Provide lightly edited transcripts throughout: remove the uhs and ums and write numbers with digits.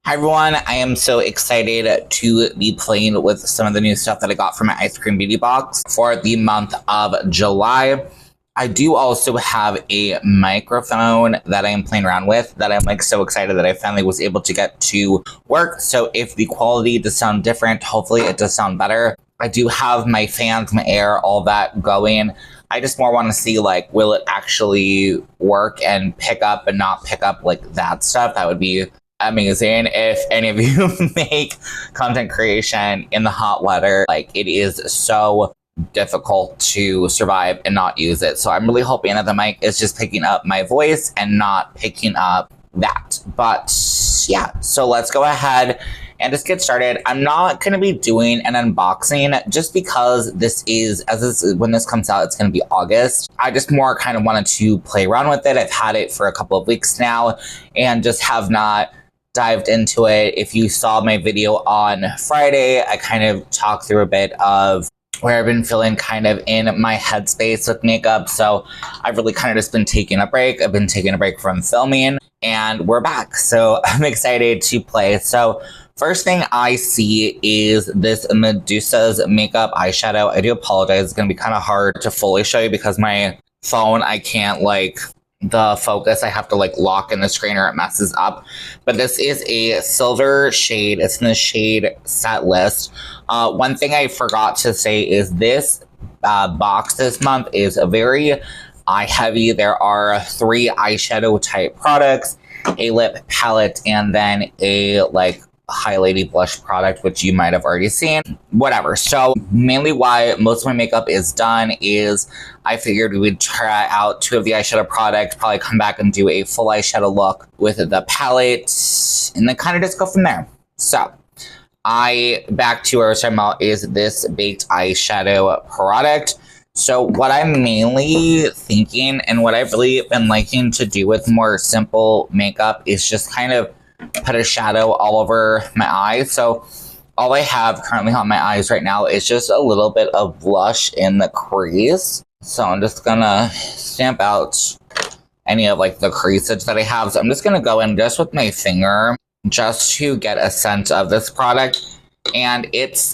Hi everyone, I am so excited to be playing with some of the new stuff that I got from my Ice Cream Beauty Box for the month of July. I do also have a microphone that I am playing around with that I'm like so excited that I finally was able to get to work. So if the quality does sound different, hopefully it does sound better. I do have my fans, my air, all that going. I just more want to see like, will it actually work and pick up and not pick up like that stuff? That would be amazing. If any of you make content creation in the hot weather, like it is so difficult to survive and not use it. So I'm really hoping that the mic is just picking up my voice and not picking up that. But yeah, so let's go ahead and just get started. I'm not going to be doing an unboxing just because when this comes out, it's going to be August. I just more kind of wanted to play around with it. I've had it for a couple of weeks now and just have not dived into it. If you saw my video on Friday, I kind of talked through a bit of where I've been feeling kind of in my headspace with makeup. So I've really kind of just been taking a break. I've been taking a break from filming and we're back. So I'm excited to play. So first thing I see is this Medusa's makeup eyeshadow. I do apologize. It's going to be kind of hard to fully show you because my phone, I can't like the focus. I have to like lock in the screen or it messes up. But this is a silver shade. It's in the shade Set List. One thing I forgot to say is this box this month is a very eye heavy. There are 3 eyeshadow type products, a lip palette, and then a like highlighty blush product, which you might have already seen. Whatever. So mainly why most of my makeup is done is I figured we would try out 2 of the eyeshadow products, probably come back and do a full eyeshadow look with the palette, and then kind of just go from there. So back to where I was talking about is this baked eyeshadow product. So what I'm mainly thinking and what I've really been liking to do with more simple makeup is just kind of put a shadow all over my eyes. So all I have currently on my eyes right now is just a little bit of blush in the crease. So I'm just gonna stamp out any of like the creasage that I have. So I'm just gonna go in just with my finger just to get a sense of this product. And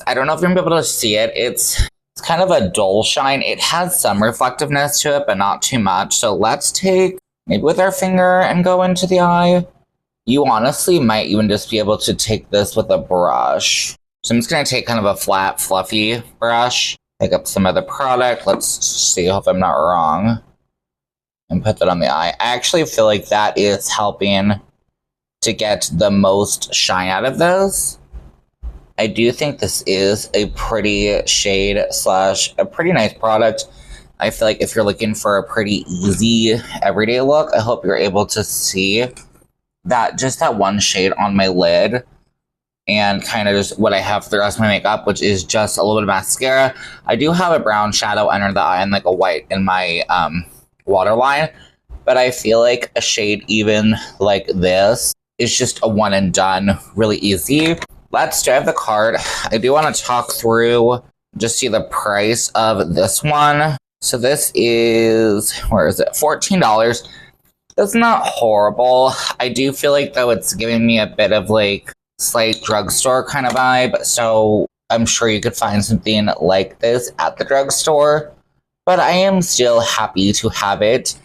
I don't know if you're gonna be able to see it. It's kind of a dull shine. It has some reflectiveness to it, but not too much. So let's take maybe with our finger and go into the eye. You honestly might even just be able to take this with a brush. So I'm just going to take kind of a flat, fluffy brush, pick up some of the product. Let's see if I'm not wrong. And put that on the eye. I actually feel like that is helping to get the most shine out of this. I do think this is a pretty shade / a pretty nice product. I feel like if you're looking for a pretty easy everyday look, I hope you're able to see that just that one shade on my lid and kind of just what I have for the rest of my makeup, which is just a little bit of mascara. I do have a brown shadow under the eye and like a white in my waterline, but I feel like a shade even like this is just a one and done, really easy. Let's drive the card. I do want to talk through, just see the price of this one. So this is, where is it? $14. That's not horrible. I do feel like though it's giving me a bit of like slight drugstore kind of vibe. So I'm sure you could find something like this at the drugstore, but I am still happy to have it.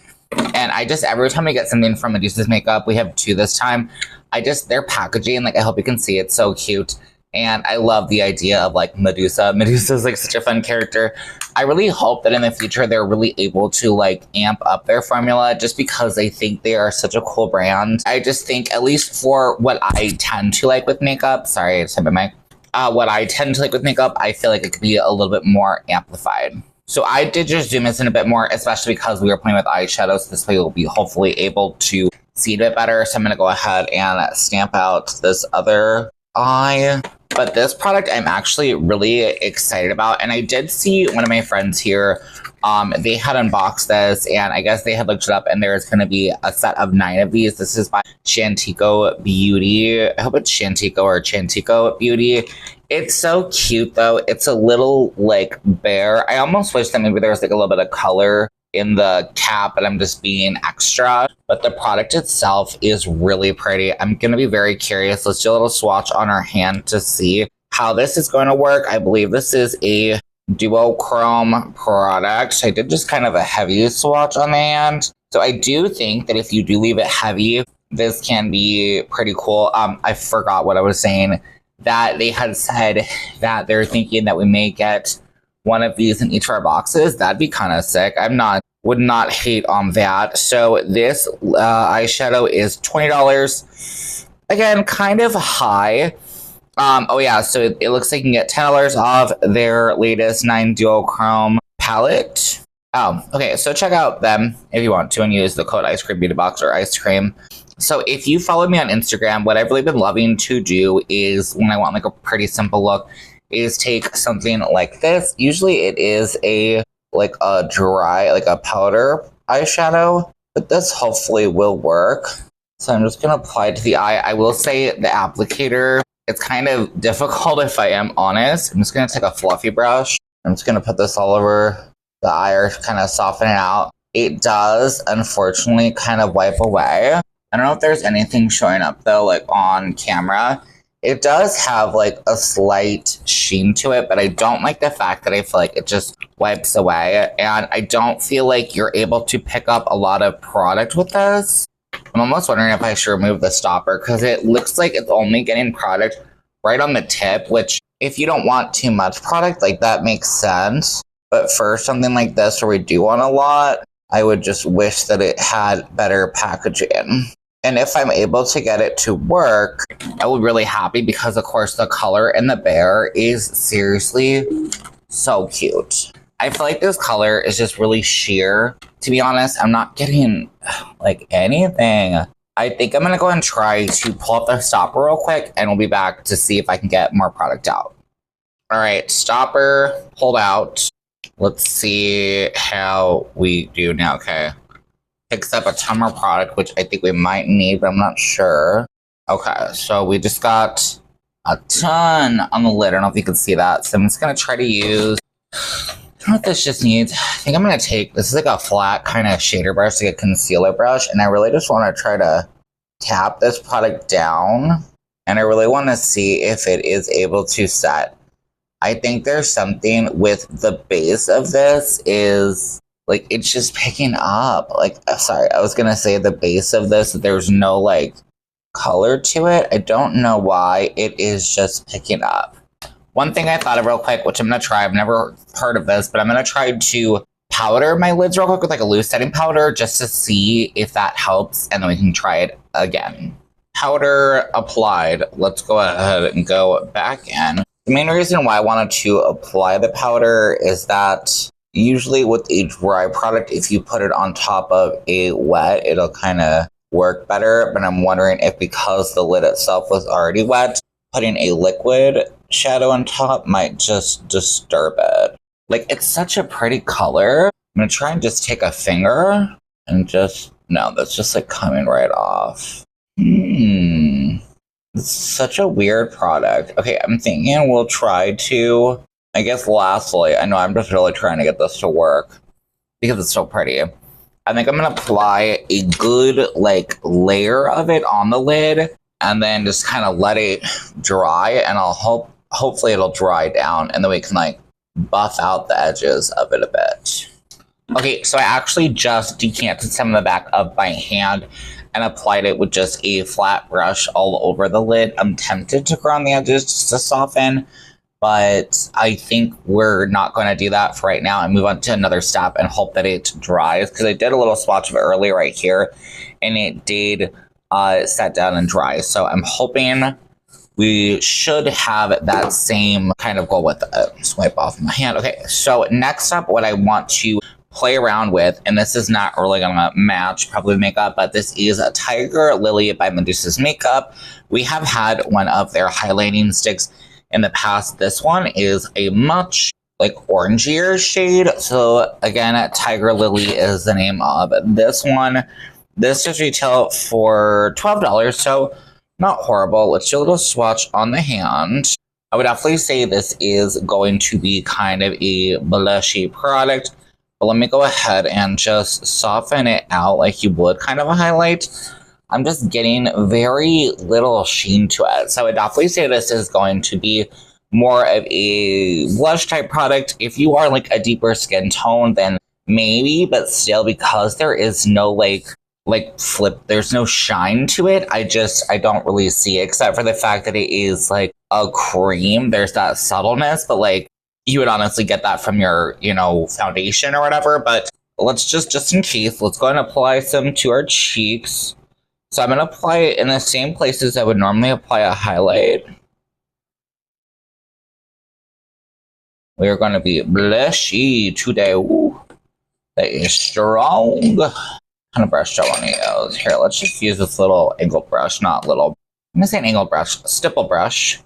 And every time I get something from Medusa's makeup, we have 2 this time. Their packaging, like I hope you can see, it's so cute. And I love the idea of like Medusa. Medusa's like such a fun character. I really hope that in the future they're really able to like amp up their formula just because I think they are such a cool brand. I just think, at least for what I tend to like with makeup, sorry, I just had my mic. What I tend to like with makeup, I feel like it could be a little bit more amplified. So I did just zoom this in a bit more, especially because we were playing with eyeshadows. This way we'll be hopefully able to see it a bit better. So I'm going to go ahead and stamp out this other eye. But this product I'm actually really excited about. And I did see one of my friends here, they had unboxed this and I guess they had looked it up and there's going to be a set of 9 of these. This is by Chantico Beauty. I hope it's Chantico or Chantico Beauty. It's so cute though. It's a little like bear. I almost wish that maybe there was like a little bit of color in the cap, but I'm just being extra. But the product itself is really pretty. I'm going to be very curious. Let's do a little swatch on our hand to see how this is going to work. I believe this is a duochrome product. I did just kind of a heavy swatch on the hand. So I do think that if you do leave it heavy, this can be pretty cool. I forgot what I was saying. That they had said that they're thinking that we may get one of these in each of our boxes. That'd be kind of sick. Would not hate on that. So this eyeshadow is $20. Again, kind of high. Oh yeah, so it looks like you can get $10 off their latest 9 duochrome palette. Oh, okay, so check out them if you want to and use the code Eyescream Beauty Box or ice cream. So if you follow me on Instagram, what I've really been loving to do is when I want like a pretty simple look is take something like this. Usually it is a dry, like a powder eyeshadow, but this hopefully will work. So I'm just going to apply it to the eye. I will say the applicator, it's kind of difficult if I am honest. I'm just going to take a fluffy brush. I'm just going to put this all over the eye or kind of soften it out. It does, unfortunately, kind of wipe away. I don't know if there's anything showing up though, like on camera. It does have like a slight sheen to it, but I don't like the fact that I feel like it just wipes away. And I don't feel like you're able to pick up a lot of product with this. I'm almost wondering if I should remove the stopper because it looks like it's only getting product right on the tip, which if you don't want too much product, like that makes sense. But for something like this where we do want a lot, I would just wish that it had better packaging. And if I'm able to get it to work, I will be really happy because, of course, the color in the bear is seriously so cute. I feel like this color is just really sheer. To be honest, I'm not getting, like, anything. I think I'm going to go and try to pull up the stopper real quick, and we'll be back to see if I can get more product out. All right, stopper pulled out. Let's see how we do now. Okay. Picks up a ton more product, which I think we might need, but I'm not sure. Okay, so we just got a ton on the lid. I don't know if you can see that. So I'm just going to try to use, I don't know what this just needs. I think I'm going to take, this is like a flat kind of shader brush, like a concealer brush. And I really just want to try to tap this product down. And I really want to see if it is able to set. I think there's something with the base of this is like it's just picking up. Like, sorry, I was gonna say the base of this, there's no like color to it. I don't know why it is just picking up. One thing I thought of real quick, which I'm gonna try, I've never heard of this, but I'm gonna try to powder my lids real quick with like a loose setting powder just to see if that helps, and then we can try it again. Powder applied. Let's go ahead and go back in. The main reason why I wanted to apply the powder is that usually with a dry product, if you put it on top of a wet, it'll kind of work better. But I'm wondering if because the lid itself was already wet, putting a liquid shadow on top might just disturb it. Like, it's such a pretty color. I'm going to try and just take a finger and just, no, that's just like coming right off. It's such a weird product. Okay, I'm thinking we'll try to, I guess lastly, I know I'm just really trying to get this to work because it's so pretty. I think I'm going to apply a good like layer of it on the lid and then just kind of let it dry, and hopefully it'll dry down and then we can like buff out the edges of it a bit. Okay, so I actually just decanted some of the back of my hand and applied it with just a flat brush all over the lid. I'm tempted to go on the edges just to soften, but I think we're not going to do that for right now and move on to another step and hope that it dries, because I did a little swatch of it earlier right here and it did set down and dry. So I'm hoping we should have that same kind of goal with it. Swipe off my hand. Okay, so next up, what I want to play around with, and this is not really gonna match probably makeup, but this is a Tiger Lily by Medusa's Makeup. We have had one of their highlighting sticks in the past. This one is a much like orangier shade. So again, Tiger Lily is the name of this one. This does retail for $12, so not horrible. Let's do a little swatch on the hand. I would definitely say this is going to be kind of a blushy product. But let me go ahead and just soften it out like you would kind of a highlight. I'm just getting very little sheen to it. So I would definitely say this is going to be more of a blush type product. If you are like a deeper skin tone, then maybe, but still, because there is no like flip, there's no shine to it. I don't really see it, except for the fact that it is like a cream. There's that subtleness, but like you would honestly get that from your, you know, foundation or whatever. But let's just in case, let's go and apply some to our cheeks. So I'm going to apply it in the same places I would normally apply a highlight. We're going to be blushy today. Ooh, that is strong. What kind of brush do I want to use? Here, let's just use this little angle brush, not little. I'm going to say an angle brush, stipple brush.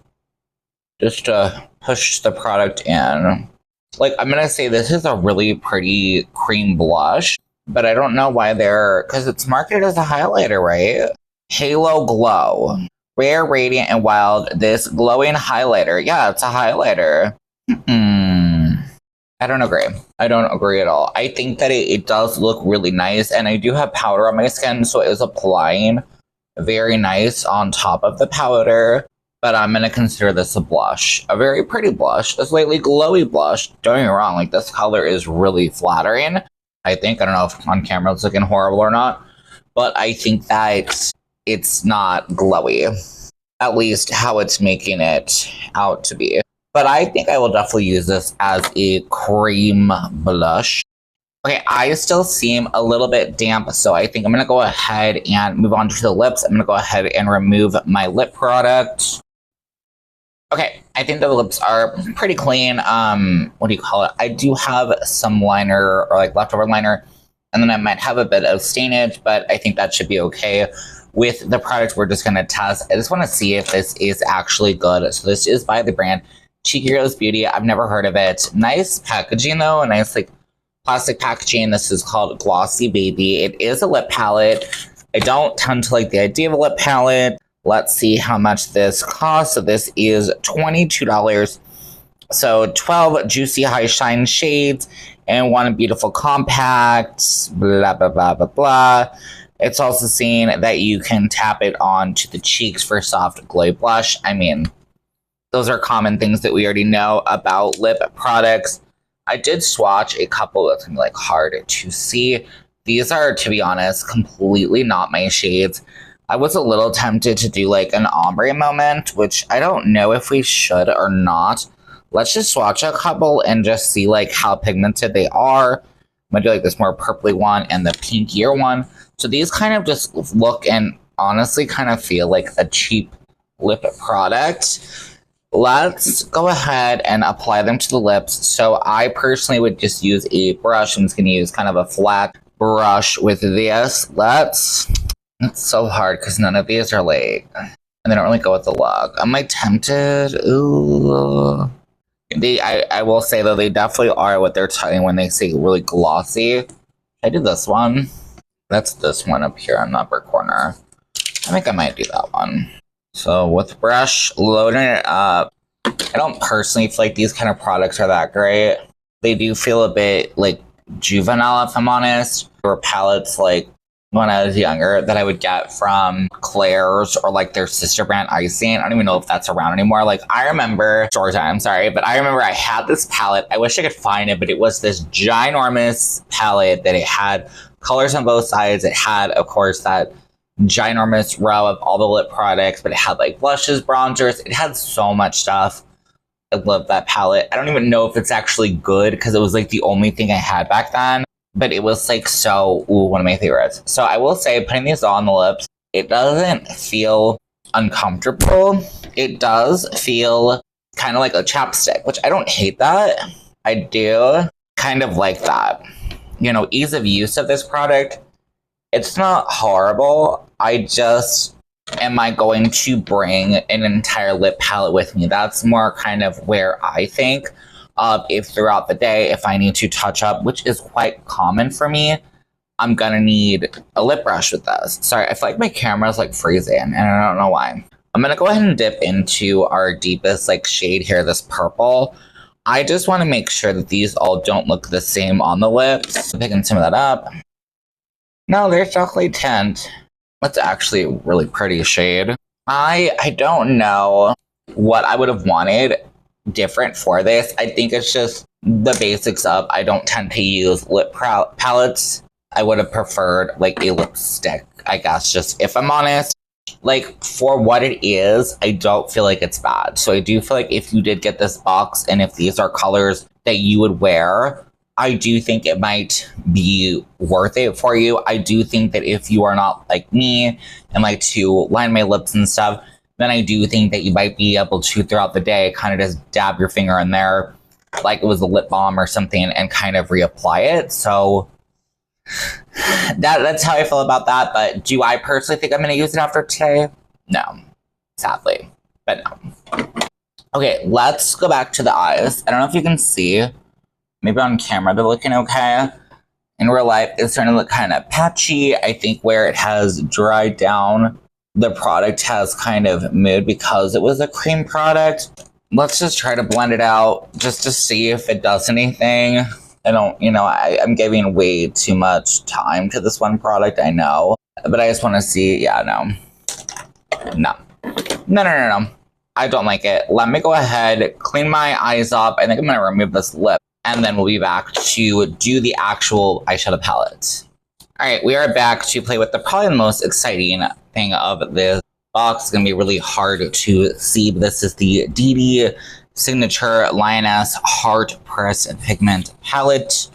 Just to push the product in. Like, I'm going to say this is a really pretty cream blush. But I don't know why because it's marketed as a highlighter, right? Halo Glow. Rare, Radiant, and Wild. This glowing highlighter. Yeah, it's a highlighter. I don't agree. I don't agree at all. I think that it does look really nice. And I do have powder on my skin, so it is applying very nice on top of the powder. But I'm going to consider this a blush. A very pretty blush. A slightly glowy blush. Don't get me wrong. Like, this color is really flattering. I think. I don't know if on camera it's looking horrible or not, but I think that it's not glowy, at least how it's making it out to be. But I think I will definitely use this as a cream blush. Okay, eyes still seem a little bit damp, so I think I'm going to go ahead and move on to the lips. I'm going to go ahead and remove my lip product. Okay, I think the lips are pretty clean. What do you call it? I do have some liner or like leftover liner, and then I might have a bit of stainage, but I think that should be okay. With the product we're just gonna test, I just want to see if this is actually good. So this is by the brand GRWM Beauty. I've never heard of it. Nice packaging though, a nice like plastic packaging. This is called Glossy Baby. It is a lip palette. I don't tend to like the idea of a lip palette. Let's see how much this costs. So this is $22. So 12 juicy high shine shades and one beautiful compact, blah, blah, blah, blah, blah. It's also saying that you can tap it onto the cheeks for soft glowy blush. I mean, those are common things that we already know about lip products. I did swatch a couple that's gonna be like hard to see. These are, to be honest, completely not my shades. I was a little tempted to do like an ombre moment, which I don't know if we should or not. Let's just swatch a couple and just see like how pigmented they are. I'm gonna do like this more purpley one and the pinkier one. So these kind of just look and honestly kind of feel like a cheap lip product. Let's go ahead and apply them to the lips. So I personally would just use a brush. I'm just gonna use kind of a flat brush with this. It's so hard because none of these are like, and they don't really go with the look. Am I tempted? Ooh. I will say though, they definitely are what they're telling when they say really glossy. I did this one. That's this one up here on the upper corner. I think I might do that one. So with brush, loading it up. I don't personally feel like these kind of products are that great. They do feel a bit like juvenile, if I'm honest. Or palettes like when I was younger that I would get from Claire's or like their sister brand Icing. I don't even know if that's around anymore. Like I remember, story time, sorry, but I remember I had this palette. I wish I could find it, but it was this ginormous palette that it had colors on both sides. It had, of course, that ginormous row of all the lip products, but it had like blushes, bronzers. It had so much stuff. I love that palette. I don't even know if it's actually good because it was like the only thing I had back then. But it was like one of my favorites. So I will say, putting these on the lips, it doesn't feel uncomfortable. It does feel kind of like a chapstick, which I don't hate that. I do kind of like that. You know, ease of use of this product, it's not horrible. Am I going to bring an entire lip palette with me? That's more kind of where I think. If throughout the day, if I need to touch up, which is quite common for me, I'm gonna need a lip brush with this. Sorry, I feel like my camera's like freezing and I don't know why. I'm gonna go ahead and dip into our deepest like shade here, this purple. I just want to make sure that these all don't look the same on the lips. Picking some of that up. No, there's chocolate tint. That's actually a really pretty shade. I don't know what I would have wanted different for this. I think it's just the basics of I don't tend to use lip palettes. I would have preferred like a lipstick, I guess, just if I'm honest. Like, for what it is, I don't feel like it's bad. So I do feel like if you did get this box and if these are colors that you would wear, I do think it might be worth it for you. I do think that if you are not like me and like to line my lips and stuff, then I do think that you might be able to, throughout the day, kind of just dab your finger in there like it was a lip balm or something and kind of reapply it. So that's how I feel about that. But do I personally think I'm going to use it after today? No, sadly, but no. Okay, let's go back to the eyes. I don't know if you can see. Maybe on camera they're looking okay. In real life, it's starting to look kind of patchy. I think where it has dried down, the product has kind of moved because it was a cream product. Let's just try to blend it out just to see if it does anything. I don't, I'm giving way too much time to this one product, I know. But I just want to see, yeah, no. I don't like it. Let me go ahead, clean my eyes up. I think I'm going to remove this lip. And then we'll be back to do the actual eyeshadow palette. All right, we are back to play with probably the most exciting thing of this box. It's going to be really hard to see, but this is the DD Signature Lioness Heart Press Pigment Palette.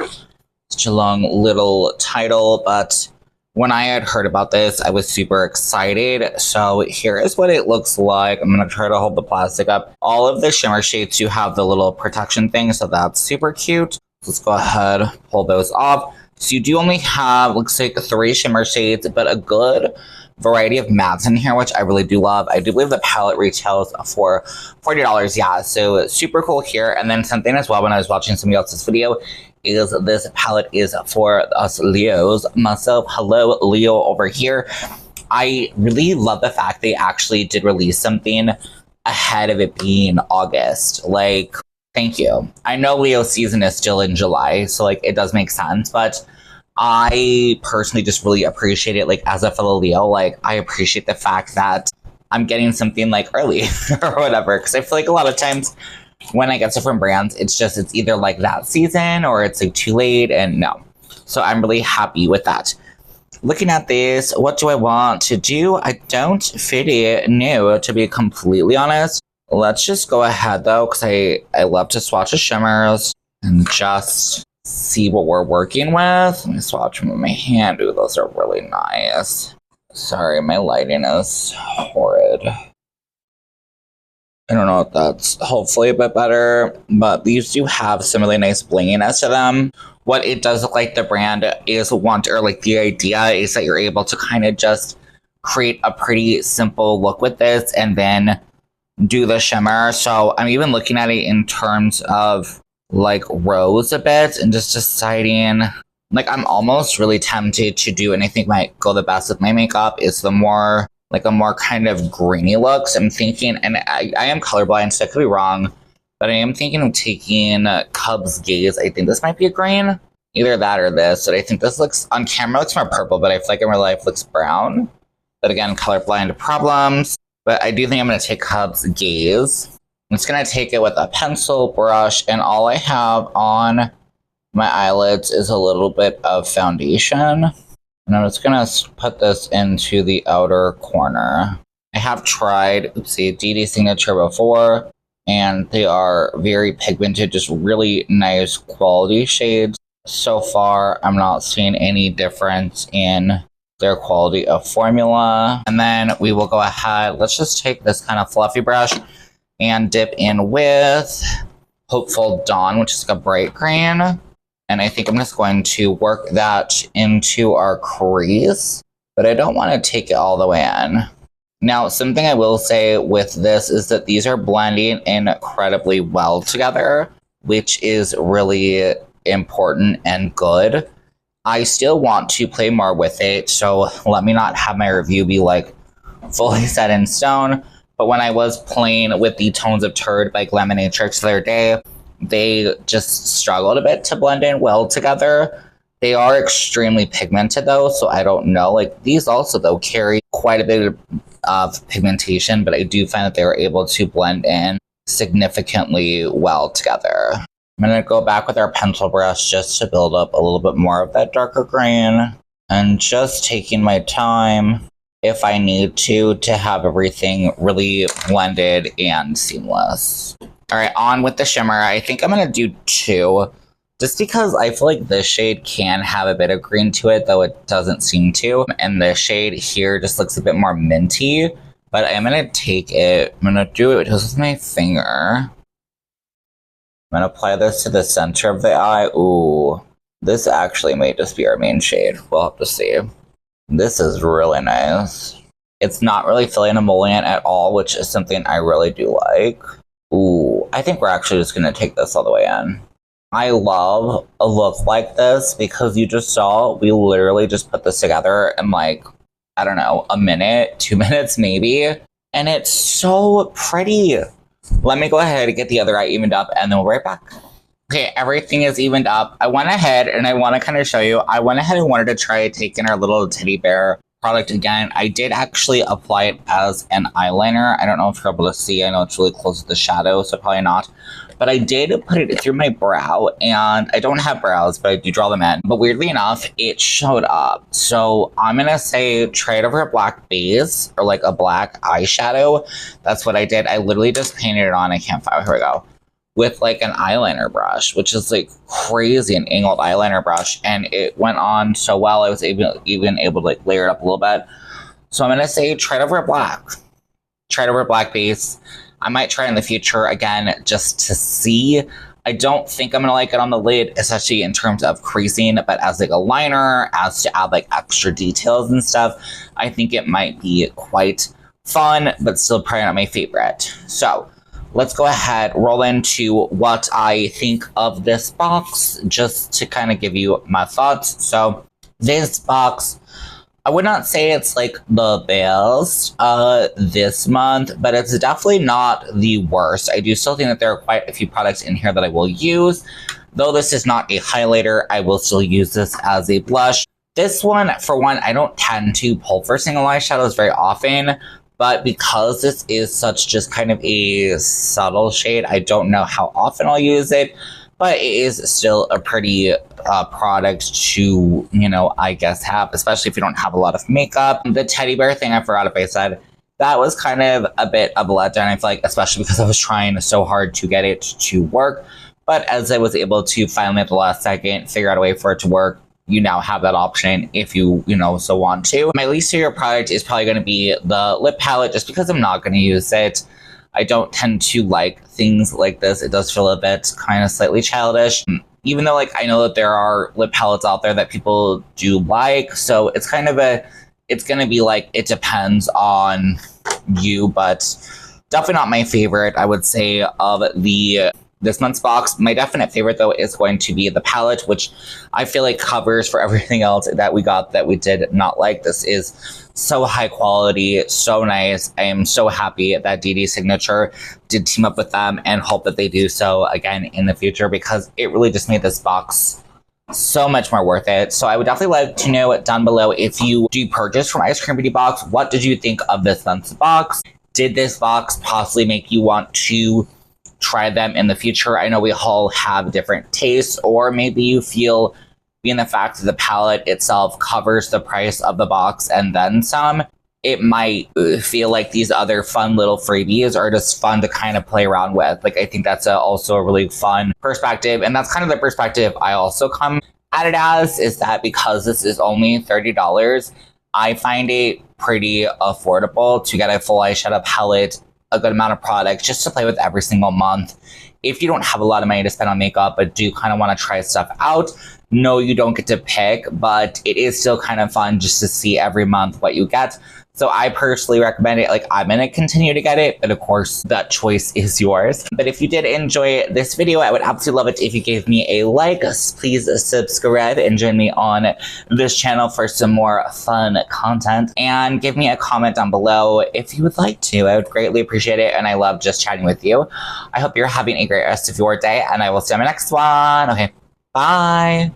Such a long little title, but when I had heard about this, I was super excited. So here is what it looks like. I'm going to try to hold the plastic up. All of the shimmer shades do have the little protection thing, so that's super cute. Let's go ahead, pull those off. So you do only have, looks like 3 shimmer shades, but a good variety of mattes in here, which I really do love. I do believe the palette retails for $40, yeah, so super cool here. And then something as well, when I was watching somebody else's video, is this palette is for us Leos. Myself, hello Leo over here. I really love the fact they actually did release something ahead of it being August. Like, thank you. I know Leo season is still in July, so like it does make sense, but I personally just really appreciate it. Like, as a fellow Leo, like I appreciate the fact that I'm getting something like early or whatever, because I feel like a lot of times when I get stuff from brands, it's either like that season or it's like too late, and no. So I'm really happy with that. Looking at this, what do I want to do? I don't really know, to be completely honest. Let's just go ahead though, because I love to swatch the shimmers and just see what we're working with. Let me swatch them with my hand. Ooh, those are really nice. Sorry, my lighting is horrid. I don't know if that's hopefully a bit better, but these do have some really nice blinginess to them. What it does look like the brand is the idea is that you're able to kind of just create a pretty simple look with this and then do the shimmer. So I'm even looking at it in terms of like rose a bit and just deciding, like I'm almost really tempted to do, and I think might go the best with my makeup, is the more like a more kind of greeny looks. I'm thinking, and I am colorblind, so I could be wrong, but I am thinking of taking Cub's Gaze. I think this might be a green, either that or this. But I think this looks, on camera, looks more purple, but I feel like in real life looks brown. But again, colorblind problems. But I do think I'm going to take Cub's Gaze. I'm just going to take it with a pencil brush, and all I have on my eyelids is a little bit of foundation. And I'm just going to put this into the outer corner. I have tried, DD Signature before, and they are very pigmented, just really nice quality shades. So far, I'm not seeing any difference in their quality of formula. And then we will go ahead, let's just take this kind of fluffy brush and dip in with Hopeful Dawn, which is like a bright green. And I think I'm just going to work that into our crease, but I don't want to take it all the way in. Now, something I will say with this is that these are blending incredibly well together, which is really important and good. I still want to play more with it, so let me not have my review be like fully set in stone. But when I was playing with the Tones of Turd by Lemonade Church the other day, they just struggled a bit to blend in well together. They are extremely pigmented though, so I don't know. Like these also though carry quite a bit of pigmentation, but I do find that they were able to blend in significantly well together. I'm going to go back with our pencil brush just to build up a little bit more of that darker green, and just taking my time if I need to have everything really blended and seamless. All right, on with the shimmer. I think I'm going to do 2. Just because I feel like this shade can have a bit of green to it, though it doesn't seem to. And the shade here just looks a bit more minty. But I'm going to take it, I'm going to do it just with my finger. I'm going to apply this to the center of the eye. Ooh, this actually may just be our main shade. We'll have to see. This is really nice. It's not really filling an emollient at all, which is something I really do like. Ooh, I think we're actually just going to take this all the way in. I love a look like this because you just saw we literally just put this together in like, I don't know, a minute, 2 minutes maybe. And it's so pretty. Let me go ahead and get the other eye evened up and then we'll be right back. Okay, everything is evened up. I went ahead and I want to kind of show you. I went ahead and wanted to try taking our little teddy bear product again. I did actually apply it as an eyeliner. I don't know if you're able to see. I know it's really close to the shadow, so probably not. But I did put it through my brow, and I don't have brows, but I do draw them in. But weirdly enough, it showed up. So I'm going to say try it over a black base or like a black eyeshadow. That's what I did. I literally just painted it on. I can't find, here we go. With like an eyeliner brush, which is like crazy, an angled eyeliner brush. And it went on so well, I was even able to like layer it up a little bit. So I'm going to say try it over a black. Try it over a black base. I might try it in the future again just to see. I don't think I'm going to like it on the lid, especially in terms of creasing, but as like a liner, as to add like extra details and stuff, I think it might be quite fun, but still probably not my favorite. So let's go ahead, roll into what I think of this box, just to kind of give you my thoughts. So this box, I would not say it's like the best this month, but it's definitely not the worst. I do still think that there are quite a few products in here that I will use. Though this is not a highlighter, I will still use this as a blush. This one, for one, I don't tend to pull for single eyeshadows very often, but because this is such just kind of a subtle shade, I don't know how often I'll use it. But it is still a pretty product to, you know, I guess have, especially if you don't have a lot of makeup. The teddy bear thing, I forgot if I said, that was kind of a bit of a letdown, I feel like, especially because I was trying so hard to get it to work. But as I was able to finally at the last second figure out a way for it to work, you now have that option if you know, so want to. My least favorite product is probably going to be the lip palette, just because I'm not going to use it. I don't tend to like things like this. It does feel a bit kind of slightly childish, even though like I know that there are lip palettes out there that people do like. So it's kind of it's going to be like, it depends on you, but definitely not my favorite, I would say, of this month's box. My definite favorite though is going to be the palette, which I feel like covers for everything else that we got that we did not like. This is so high quality, so nice. I am so happy that DD Signature did team up with them, and hope that they do so again in the future, because it really just made this box so much more worth it. So I would definitely like to know down below, if you do purchase from Eyescream Beauty Box, what did you think of this month's box? Did this box possibly make you want to try them in the future? I know we all have different tastes, or maybe you feel, being the fact that the palette itself covers the price of the box and then some, it might feel like these other fun little freebies are just fun to kind of play around with. Like, I think that's also a really fun perspective, and that's kind of the perspective I also come at it as, is that because this is only $30, I find it pretty affordable to get a full eyeshadow palette, a good amount of products just to play with every single month. If you don't have a lot of money to spend on makeup but do kind of want to try stuff out, no, you don't get to pick, but it is still kind of fun just to see every month what you get. So I personally recommend it. Like, I'm gonna continue to get it, but of course that choice is yours. But if you did enjoy this video, I would absolutely love it if you gave me a like. Please subscribe and join me on this channel for some more fun content, and give me a comment down below if you would like to. I would greatly appreciate it, and I love just chatting with you. I hope you're having a great rest of your day, and I will see you on my next one. Okay, bye.